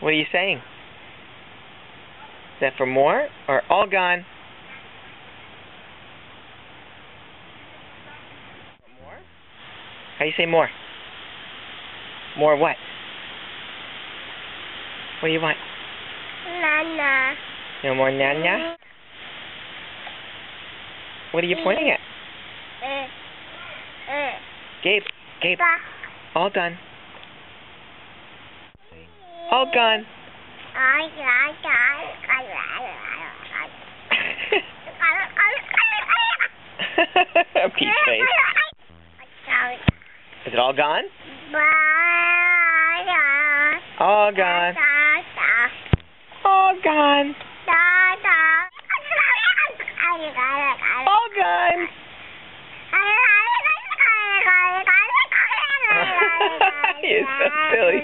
What are you saying? Is that for more or all gone? More? How do you say more? More what? What do you want? Nana. No more nana? What are you pointing at? Gabe, all done. All gone. Peach face. Is it all gone? All gone. All gone. All gone. You're so silly.